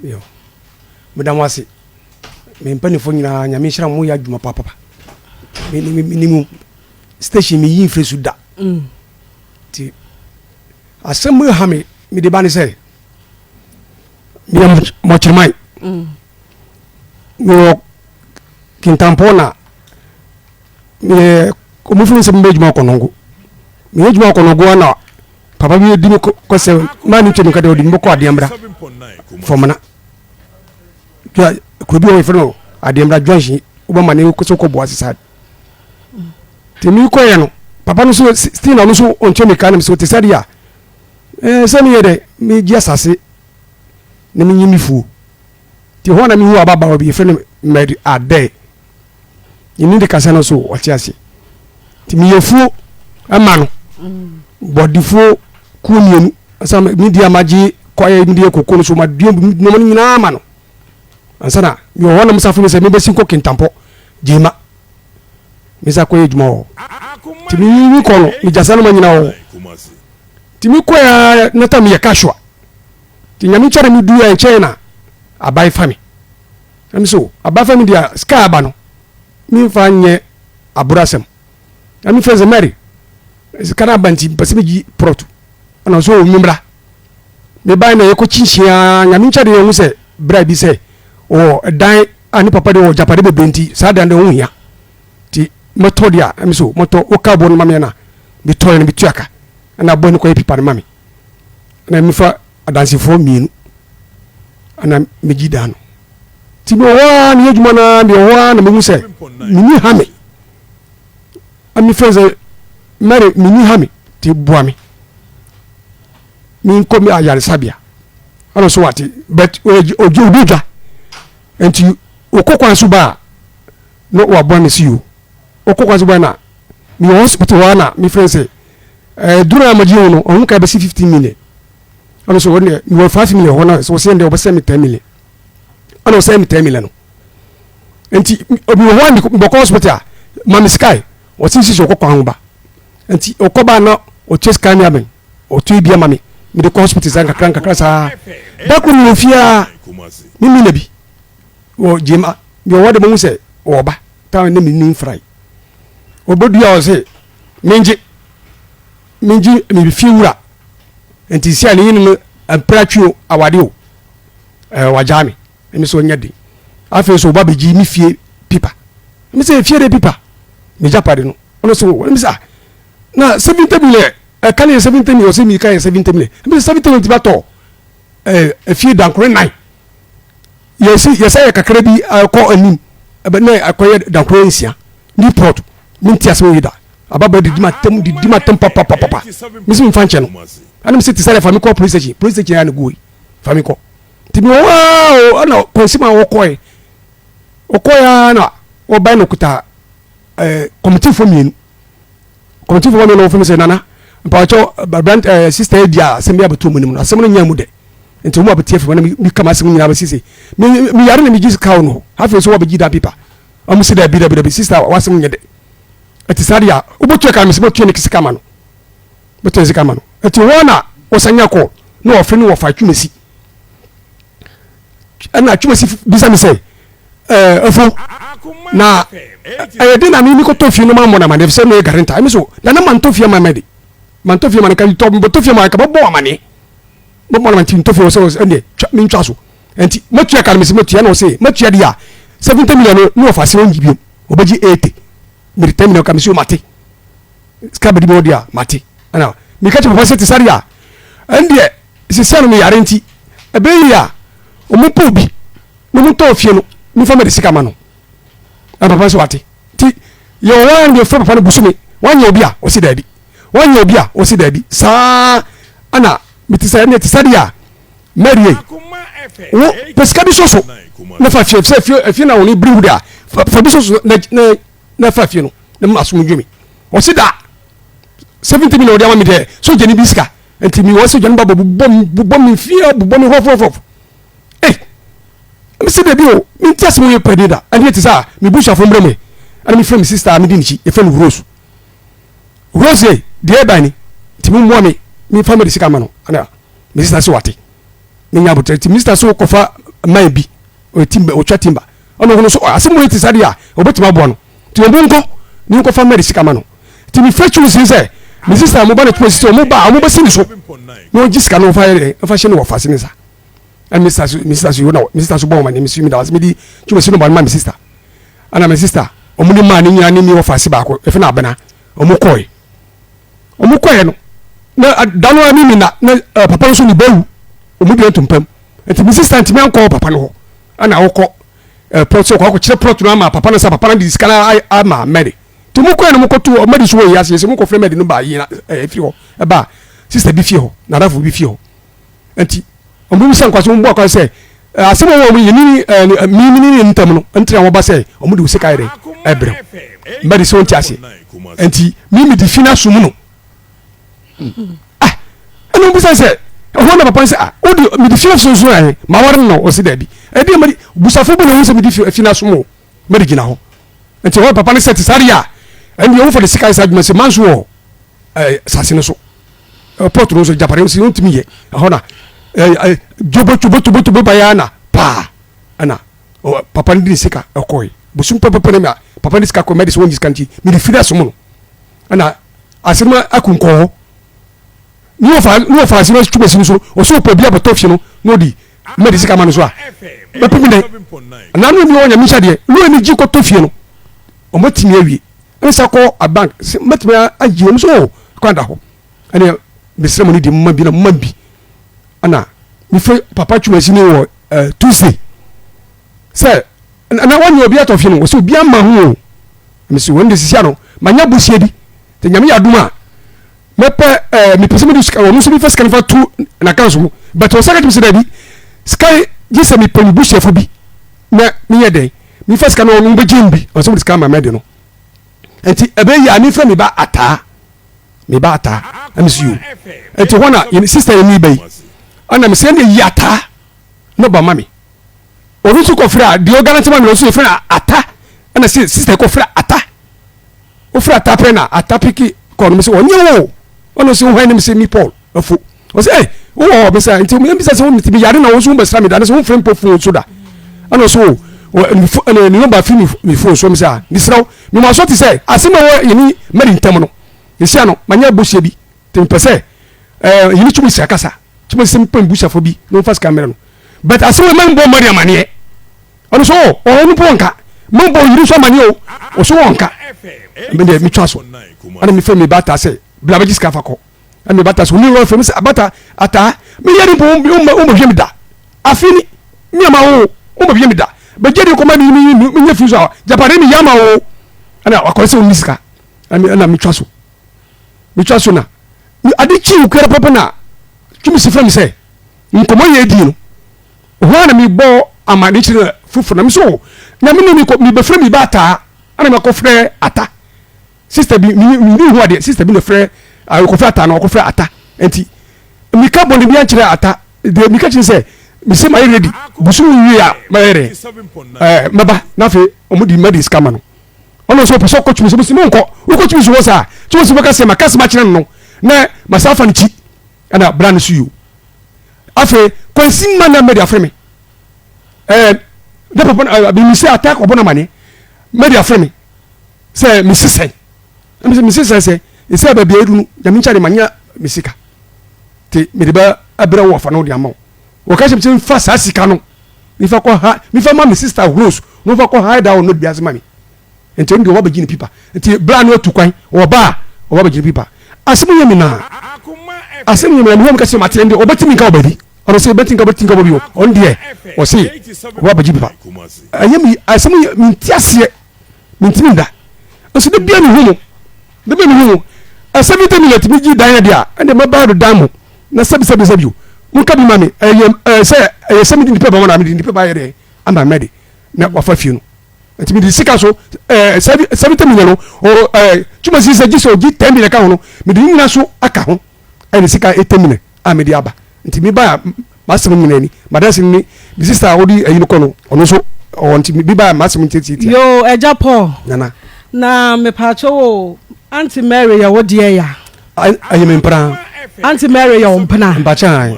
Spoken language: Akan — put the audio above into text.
yo madam wase me mpanifo nyina nyame hira mo ya adwuma papa minimum station mi yin fresu da ti asem ha me de ba ne say mi mo chirmai no kintampona me ko mo fun se mbe djuma ko nongo me djuma ko nongo na papa bi di ko se mani temi ka de odi mboko adembra fomana ko bi o ifno adembra jonshi uba mane ko so ko bo asisa temi ko ye no papa no so still no so on temi ka na so te sadia se mi yede mi ji asase ne mi nyimi fu ti ho na mi hu ababa obi ifno me ade yini de kasa no so o ti ase ti mi yefu ama no bodifu kunienu asa media maji koye media kokoro so ma dum no nyina ama no ansana yo wona musafu me se me besin ko kintampo jema misa koye djumo ti mi ko no mi jasana ma nyina wo ti mi koya nata mi yakashwa ti nyami chara mi duya en chena abai fami ami so abai fami dia ska aba no mi fa nye aburasem ami feze mary kana banti pasime ji protu ana so nyumra me bay na yeko chinchia nyami chade yo se bra bi se o dan ani papa de o japade be benti sa dan de hunya ti moto dia ami so moto o ka bon mame na bi toy na bi tuaka ana bon ko pipa na mame na mi fa adansi fo mienu ana me ji dano ti mo wa ni ejuma na bi wa na me se ni hame ami feze mary mini hami ti boami min ko mi ayare sabia ano so wati but ojo duja enti okokwan so ba no wa boami si you okokwan so ba na mi hospital wana mi friend say dura maji no on ka be 15 million ano so woni mi 5 million hona so say ndé obese mi 10 million ano say mi 10 million no enti obi won ko hospital mami sky o tin si okokwan ba enti okoba na o chase kanya ben o tu bia mami mi de hospital zanga kranka sa da ku no fia mi nabi o jema yo wode mo se o ba ta na mi nin fry o bodu ya o se minji mi fi wura enti sia ni yin ampratio awade o wajami mi so nyade afi so ba beji mi fie pipa mi se fie de pipa mi japade no ono so mi sa na 70 million kan 70 million o se mi kan 70 million mi 70 million ti ba to fie dankore 9 yesi kakra bi ko anim ebe na akoye dankore nsia ni prot mi ti aso yida ababa di dima tem papa mi si mi fanche no ana mi se ti sare fa mi ko police station ya na go fa mi ko ti mi wow ana konsima wo koy okoya na o ba no kuta committee for me committee for me no for me say nana mpacho brand sister dia se mi abeto mu nim no asem no nya mu de nti mu abetie fa mi kama asem nyina basisi mi yare na mi gis kawo no hafe so wo be gida paper amu se da bi sister wasem nya de ati sadia ubotu ka mi se botu ne kisika ma no botu ne kisika ma no ati wona osanya ko no ofre ni wo fa twumesi ana twumesi bisa mi say efo na de na mi ko tofi no ma mo na ma de se no garanta mi so na man tofi ma mede man tofi ma kan to bo tofi ma ka bo amane bo mo na tin tofi so ende mi ntwa so enti motua ka mi se motua na o se motua dia 70 million no fa se ongi bi obaji 80 mi terminal ka mi so mate ska be di mo dia mate ana mi ka che papa se ti saria ende se sanu mi yare nti ebe ya o mo pobi no mo to fie no mi fa me de sika ma no papa so ati ti yo wan de fa papa no busumi wan ye obi a o si dadi wan ye obi a o si dadi sa ana mi ti sa ne ti sadia marie wo pesika bi soso na fa fie na woni bring da fa bi soso na fa fie no na ma so mudwemi o si da 70 million de ma mi de so je ni biska enti mi wo so je ni babo bom mi fie bom mi hof mi se de bio mi tia mo ye pedida and it is mi busha from breme and mi friend sister mi dinichi e friend Rose de bani ti mu mo mi family sika ma no ana mi sister so wate mi nya botre ti mi sister so kofa maybe o timba o twa timba ono hono so asem we ti sade a obetima bo no ti obonko ni nko fa meri sika ma no ti mi fetu si say mi sister mo ba na twa sister mo ba sini so no gisika no fa hye no wo fa sini sa and mi sister so no mi sister so bo ma ni mi su mi da was mi di twa sino ba ma mi sister ana mi sister omuni ma ni nyina ni mi wo fa si ba ko e fe na abena omukoy no na dano ami na papa so ni bawu omudi entumpam enti mi sister ntimi anko papa no ho ana wokọ plot so ko kire plot no ama papa no sa papa no di skala ama mede to mu ko no mu ko to o mede so wo yase se mu ko fre mede no ba yi na fi ho e ba sister bi fi ho na rafo bi fi ho enti o mu san kwaso mu bo ko se asemo wo mu yini mi ntam no entra wo ba se o mu di usika ire ebre mede so ntiase enti mi di fina so mu no eno bu se ho na papa se odi mi di fina so so ma war no o se da bi e di mari busafo bu no se mi di fina so mu mari gina ho enti ho papa ne set saria and you for the sky side se manso sasine so port no so japare so ntimi ye ho na jobo bayana pa ana papa ndi sika ekoi busum papa ne papa ndi sika ko medis won diskanti mi di fina so mu ana asema akunko ni ofa asema tuma sinu so o so pa bia botofie no di medis sika manu so a be pimine na no mi wonya mi hade no ni ji ko tofie no o matimi awie nsa ko a bank matimi aji o so kwanda ho ani mesre mo ni di mma bi na mma bi ana mi fe papa tuma sinu wo Tuesday say na woni obi atofie no so bia ma ho mi so wonde sisia no manya busie di te nyame yaduma mepe mi pese mi di ska wo so bi first kan fa tu na kanso mu but o second mi se da bi sky gise mi pelu busie fo bi na mi yede mi first kan no be jimbi o so mi ska ma mede no enti ebe ya mi fra mi ba ata am see you enti hona yin sister ni bai ana mi se ne yata no ba mami o bi su ko fra di o garanti ma mi so fra ata ana sister ko fra ata o fra ata pe na ata piki ko no mi se onye ono se ho ni se mi Paul afu o se o be say enti mi bisa se mi ti yare na wo so be sra mi da na se wo frem po fu so da ano so ni no ba fi mi fu so mi sa ni sra mi ma so ti say asema wo yini mari ntam no isia no manya bosie bi te pese yini chumi sia kasa chumi se mpem busia fo bi no fast camera no but asema man bo mari amane ono so o ni ponka man bo yiri so amane o so wonka me de mi twa so ana mi fe mi bata say bla ba jiska fa ko ami bata so ni ro fe mi say bata ata mi yeri bo o mo hwe mi da afini mi ama o mo hwe mi da ba jeri ko ma mi nya fi so japare mi yama o ana akọ se o miska ana mi twa so na ade chi ukere papa na tumi se fam se nkomo ye di no ho na mi bo amade chi fufu na mi so na mi be frɛ mi bata ana ma ko frɛ ata sister bi mi hu ade sister bi no frɛ ko frɛ ata na ko frɛ ata enti mi ka boni bi an kyerɛ ata de mi ka chi se mi se ma ready busu wi a ma yere maba na fe omudi madi scam no ono so peso ko tumi se mo nko wo ko tumi so wo sa tumi se baka se makase ma kyerɛ no na masafa nchi ana brand su you afe kwansin ma na medi afreme de papa bi mi se attack obona mane medi afreme se mi sisen mi sisen se e se ba bi edu ya mi nchare manya misika te mi de ba abra wo fa no de amaw wo ka se fa sa sika no mi fa ko ha mi fa ma mi sister gross no fa ko ha da no bi azma mi enti ndo wo ba gini pipa enti brand no tu kwan wo ba wo ba gini pipa asemu yemi na asemu yemi na mi ka se matende obetimi ka obedi ono se betinga bobi on die o se wo ba gini pipa ayemi asemu mi ntiase mi ntiminda o se de bia mi humo asabi te mi let mi gi dan dia ande ma ba do damo na sabi mun ka bi mami se se mi di pepa ma na mi di pepa yere amba medi na wa fa fie no ntimi di sika so 70 million o tuma si se giso gi 10 million ka ho no mi di nyina so aka ho ai sika 8 million a me di aba ntimi ba masem nyina ni madase ni bi sister odi ayi no kono ono so o ntimi bi ba masem titi yo eja Paul nana na me pa cho Auntie Mary ya wodi ya ayi me mpra Auntie Mary ya ompana mbacha